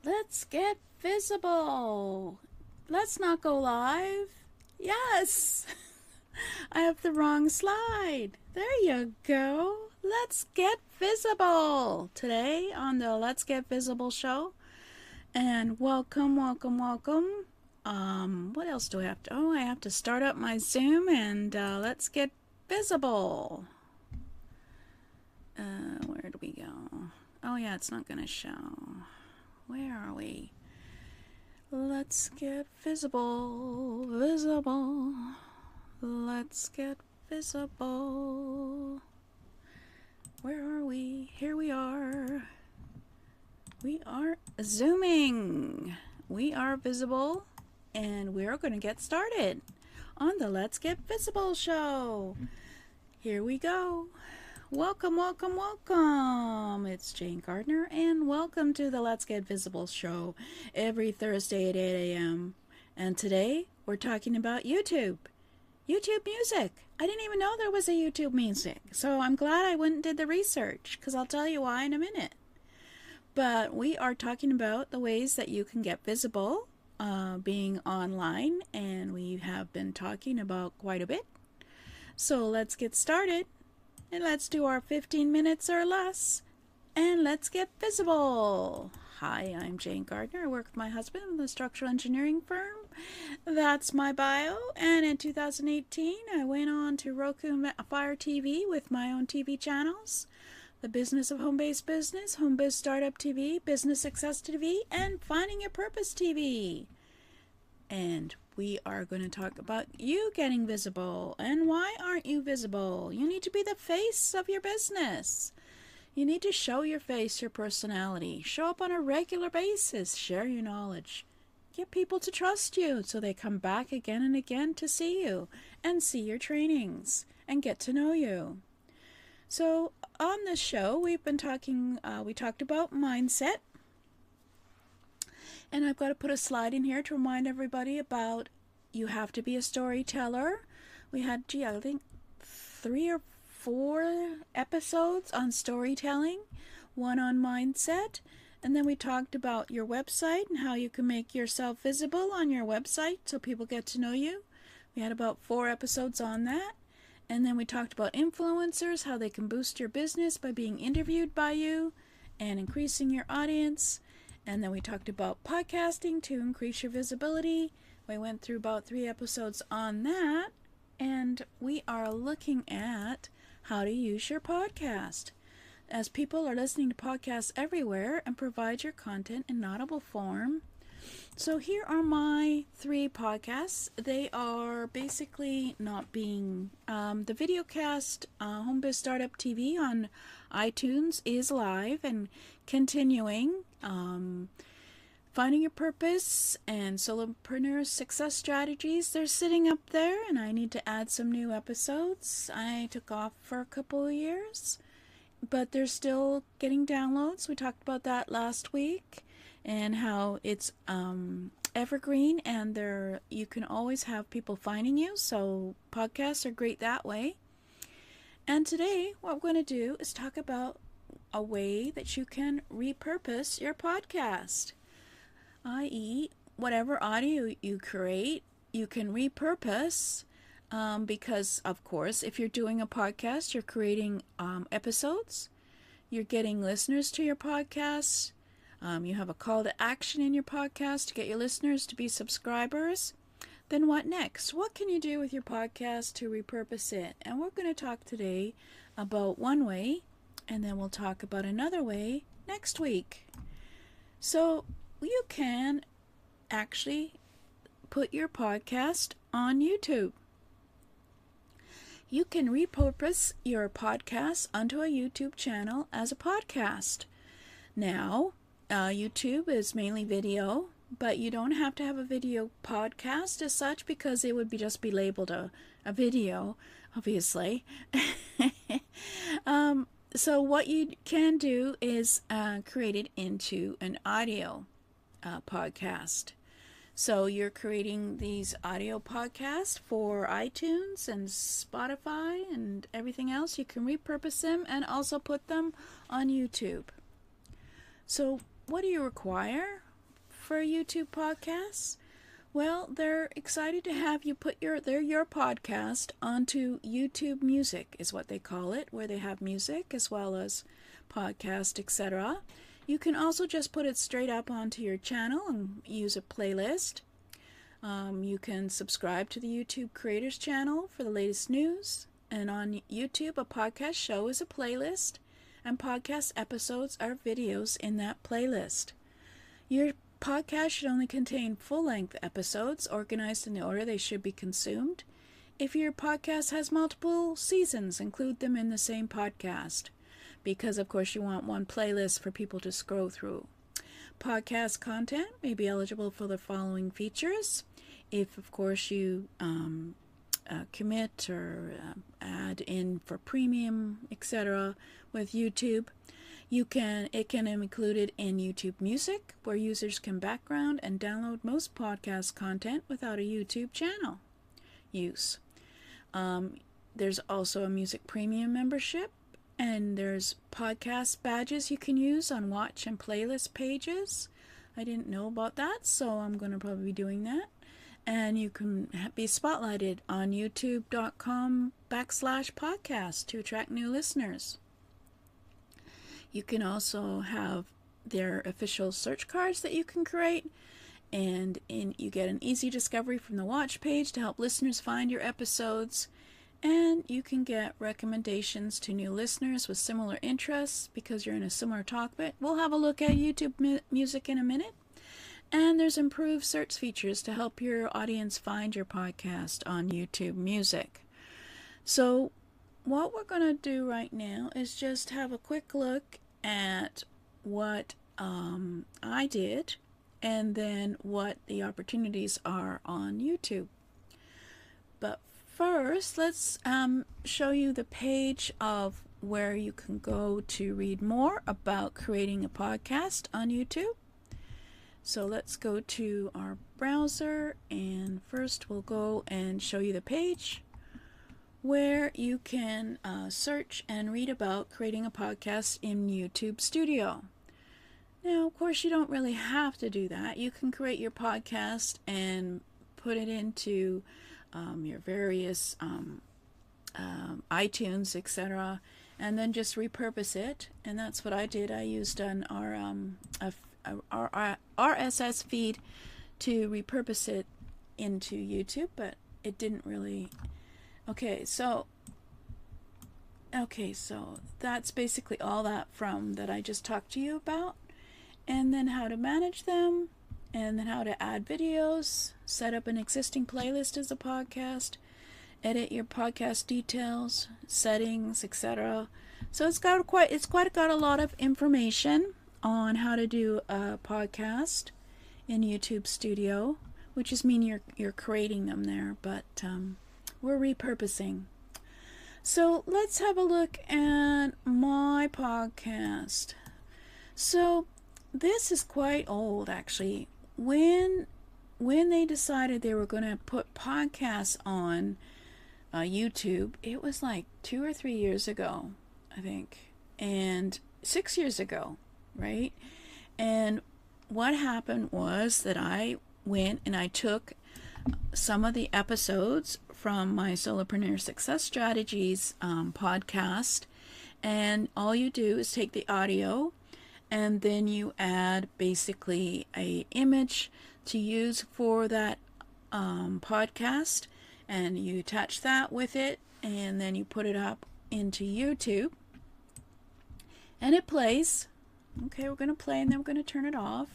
Let's get visible. Let's not go live. Yes, I have the wrong slide. There you go. Let's get visible today on the Let's Get Visible show. And welcome. What else do I have to? Oh, I have to start up my Zoom and let's get visible. Where do we go? Oh yeah, it's not gonna show. Where are we? Let's get visible. Let's get visible. Where are we? Here we are. We are zooming. We are visible, and we're going to get started on the Let's Get Visible show. Here we go. Welcome. It's Jane-Gardner, and welcome to the Let's Get Visible show every Thursday at 8 a.m. And today we're talking about YouTube music. I didn't even know there was a YouTube music, so I'm glad I went and did the research, because I'll tell you why in a minute. But we are talking about the ways that you can get visible being online, and we have been talking about quite a bit. So let's get started. And let's do our 15 minutes or less. And let's get visible. Hi, I'm Jane Gardner. I work with my husband with a structural engineering firm. That's my bio. And in 2018, I went on to Roku Fire TV with my own TV channels. The Business of Home-Based Business, Home-Biz Startup TV, Business Success TV, and Finding Your Purpose TV. And we are going to talk about you getting visible. And why aren't you visible? You need to be the face of your business. You need to show your face, your personality. Show up on a regular basis. Share your knowledge. Get people to trust you so they come back again and again to see you and see your trainings and get to know you. So on this show, we've been talking, we talked about mindset. And I've got to put a slide in here to remind everybody about you have to be a storyteller. We had, I think 3 or 4 episodes on storytelling, one on mindset, and then we talked about your website and how you can make yourself visible on your website so people get to know you. We had about 4 episodes on that. And then we talked about influencers, how they can boost your business by being interviewed by you and increasing your audience. And then we talked about podcasting to increase your visibility. We went through about 3 episodes on that. And we are looking at how to use your podcast. As people are listening to podcasts everywhere, and provide your content in audible form. So here are my 3 podcasts. They are basically not being, the videocast Home-Biz Startup TV on iTunes is live and continuing. Finding Your Purpose and Solopreneur Success Strategies, they're sitting up there, and I need to add some new episodes. I took off for a couple of years, but they're still getting downloads. We talked about that last week, and how it's evergreen, and you can always have people finding you, so podcasts are great that way. And today what we're going to do is talk about a way that you can repurpose your podcast, i.e. whatever audio you create, you can repurpose, because of course if you're doing a podcast, you're creating episodes, you're getting listeners to your podcasts. You have a call to action in your podcast to get your listeners to be subscribers. Then what next? What can you do with your podcast to repurpose it? And we're going to talk today about one way, and then we'll talk about another way next week. So you can actually put your podcast on YouTube. You can repurpose your podcast onto a YouTube channel as a podcast. Now, YouTube is mainly video, but you don't have to have a video podcast as such, because it would just be labeled a video, obviously. So what you can do is create it into an audio podcast. So you're creating these audio podcasts for iTunes and Spotify and everything else. You can repurpose them and also put them on YouTube. So what do you require? for YouTube podcasts? Well, they're excited to have you put your podcast onto YouTube Music, is what they call it, where they have music as well as podcast, etc. You can also just put it straight up onto your channel and use a playlist. You can subscribe to the YouTube Creators channel for the latest news. And on YouTube, a podcast show is a playlist, and podcast episodes are videos in that playlist. Your podcast should only contain full-length episodes organized in the order they should be consumed. If your podcast has multiple seasons, include them in the same podcast, because of course you want one playlist for people to scroll through. Podcast content may be eligible for the following features. If of course you commit or add in for premium, etc. with YouTube, it can be included in YouTube Music, where users can background and download most podcast content without a YouTube channel use. There's also a Music Premium membership, and there's podcast badges you can use on watch and playlist pages. I didn't know about that, so I'm going to probably be doing that. And you can be spotlighted on youtube.com/podcast to attract new listeners. You can also have their official search cards that you can create, and you get an easy discovery from the watch page to help listeners find your episodes. And you can get recommendations to new listeners with similar interests because you're in a similar topic. We'll have a look at YouTube Music in a minute. And there's improved search features to help your audience find your podcast on YouTube Music. So what we're going to do right now is just have a quick look at what I did, and then what the opportunities are on YouTube. But first, let's show you the page of where you can go to read more about creating a podcast on YouTube. So let's go to our browser, and first we'll go and show you the page where you can search and read about creating a podcast in YouTube Studio. Now, of course, you don't really have to do that. You can create your podcast and put it into your various iTunes, etc., and then just repurpose it. And that's what I did. I used our RSS feed to repurpose it into YouTube, but it didn't really. Okay, so that's basically all that I just talked to you about, and then how to manage them, and then how to add videos, set up an existing playlist as a podcast, edit your podcast details, settings, etc. So it's got a lot of information on how to do a podcast in YouTube Studio, which is mean you're creating them there, but we're repurposing. So let's have a look at my podcast. So this is quite old, actually. When they decided they were going to put podcasts on YouTube, it was like 2 or 3 years ago, I think, and 6 years ago, right? And what happened was that I went and I took some of the episodes from my Solopreneur Success Strategies podcast, and all you do is take the audio, and then you add basically a image to use for that podcast, and you attach that with it, and then you put it up into YouTube, and it plays. Okay, we're going to play, and then we're going to turn it off.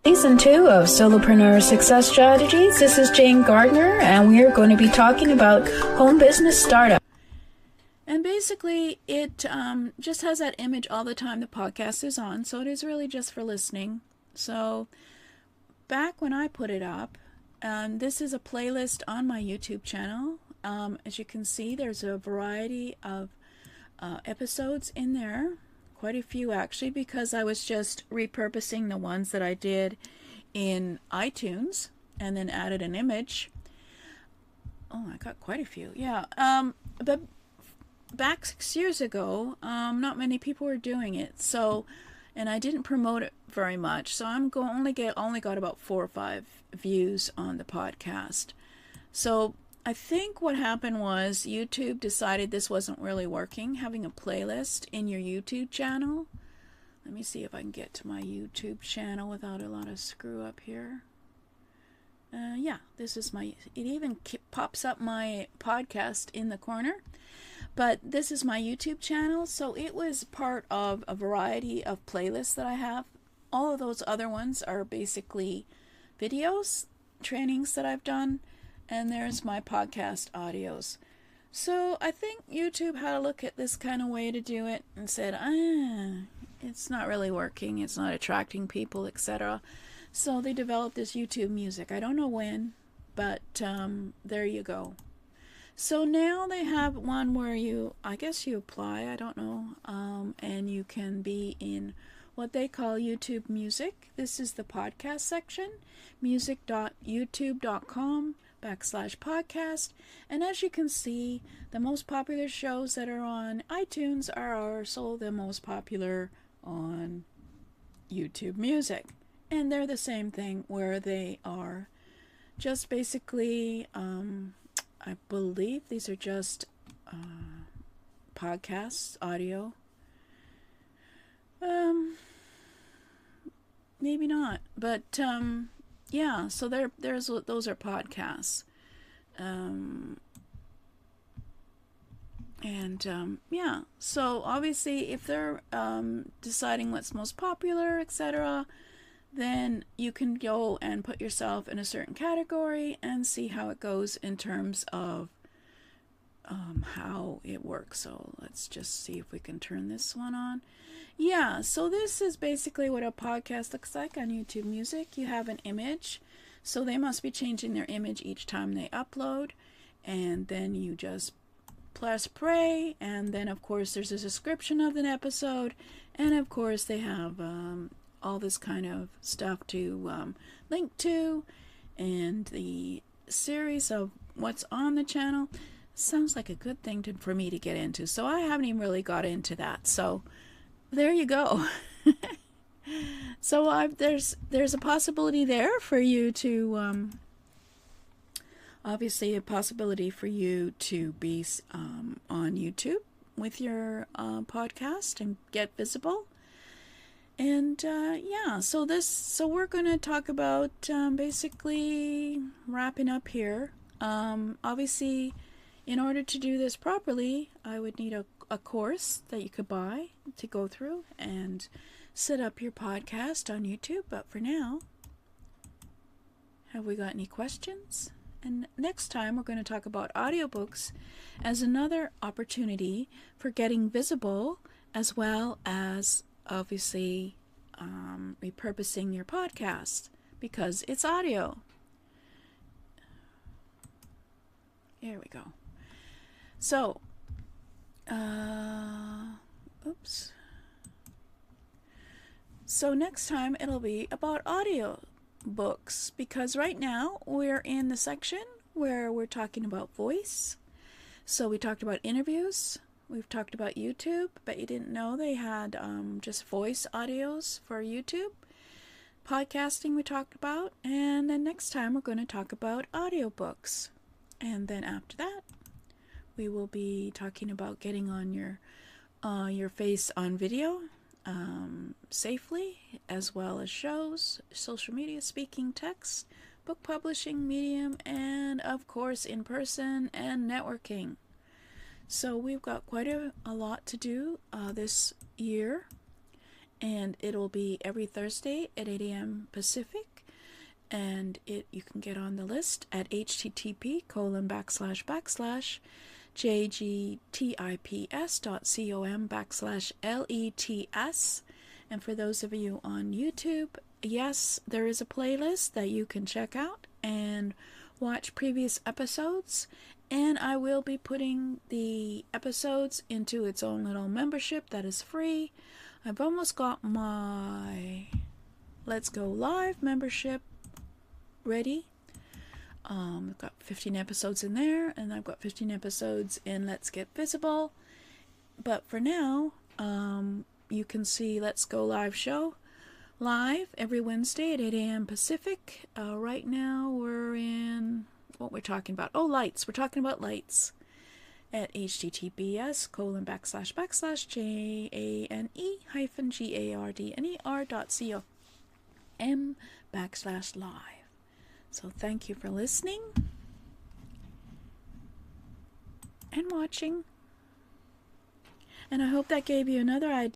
Season 2 of Solopreneur Success Strategies. This is Jane-Gardner, and we are going to be talking about home business startup. And basically, it just has that image all the time the podcast is on, so it is really just for listening. So back when I put it up, this is a playlist on my YouTube channel. As you can see, there's a variety of episodes in there. Quite a few, actually, because I was just repurposing the ones that I did in iTunes and then added an image. Oh, I got quite a few. Yeah. But back 6 years ago, not many people were doing it. So and I didn't promote it very much, so I'm only got about 4 or 5 views on the podcast. So I think what happened was YouTube decided this wasn't really working, having a playlist in your YouTube channel. Let me see if I can get to my YouTube channel without a lot of screw up here. Yeah, this is my, it even pops up my podcast in the corner. But this is my YouTube channel, so it was part of a variety of playlists that I have. All of those other ones are basically videos, trainings that I've done, and there's my podcast audios. So I think YouTube had a look at this kind of way to do it and said, it's not really working, it's not attracting people, etc. So they developed this YouTube music. I don't know when, but there you go. So now they have one where I guess you apply, I don't know, and you can be in what they call YouTube Music. This is the podcast section, music.youtube.com/podcast. And as you can see, the most popular shows that are on iTunes are also the most popular on YouTube Music. And they're the same thing where they are just basically, I believe these are just podcasts, audio. Maybe not, but yeah. So those are podcasts, yeah. So obviously, if they're deciding what's most popular, etc., then you can go and put yourself in a certain category and see how it goes in terms of how it works. So let's just see if we can turn this one on. Yeah, so this is basically what a podcast looks like on YouTube Music. You have an image, so they must be changing their image each time they upload, and then you just press play, and then of course there's a description of an episode, and of course they have all this kind of stuff to link to, and the series of what's on the channel. Sounds like a good thing for me to get into, so I haven't even really got into that. So there you go. So there's a possibility there for you to obviously a possibility for you to be on YouTube with your podcast and get visible. And yeah, so we're going to talk about basically wrapping up here. Obviously, in order to do this properly, I would need a course that you could buy to go through and set up your podcast on YouTube. But for now, have we got any questions? And next time, we're going to talk about audiobooks as another opportunity for getting visible, as well as obviously repurposing your podcast because it's audio. Here we go. So, oops. So next time it'll be about audio books, because right now we're in the section where we're talking about voice. So we talked about interviews. We've talked about YouTube, but you didn't know they had just voice audios for YouTube. Podcasting we talked about, and then next time we're going to talk about audiobooks. And then after that, we will be talking about getting on your face on video safely, as well as shows, social media, speaking, text, book publishing, medium, and of course in person and networking. So we've got quite a lot to do this year, and it'll be every Thursday at 8 a.m. Pacific, and you can get on the list at http://jgtips.com/lets. And for those of you on YouTube, yes, there is a playlist that you can check out and watch previous episodes. And I will be putting the episodes into its own little membership that is free. I've almost got my Let's Go Live membership ready. I've got 15 episodes in there, and I've got 15 episodes in Let's Get Visible. But for now, you can see Let's Go Live show live every Wednesday at 8 a.m. Pacific. Right now we're in what we're talking about. Oh, lights. We're talking about lights at https://jane-gardner.com/live. So thank you for listening and watching. And I hope that gave you another idea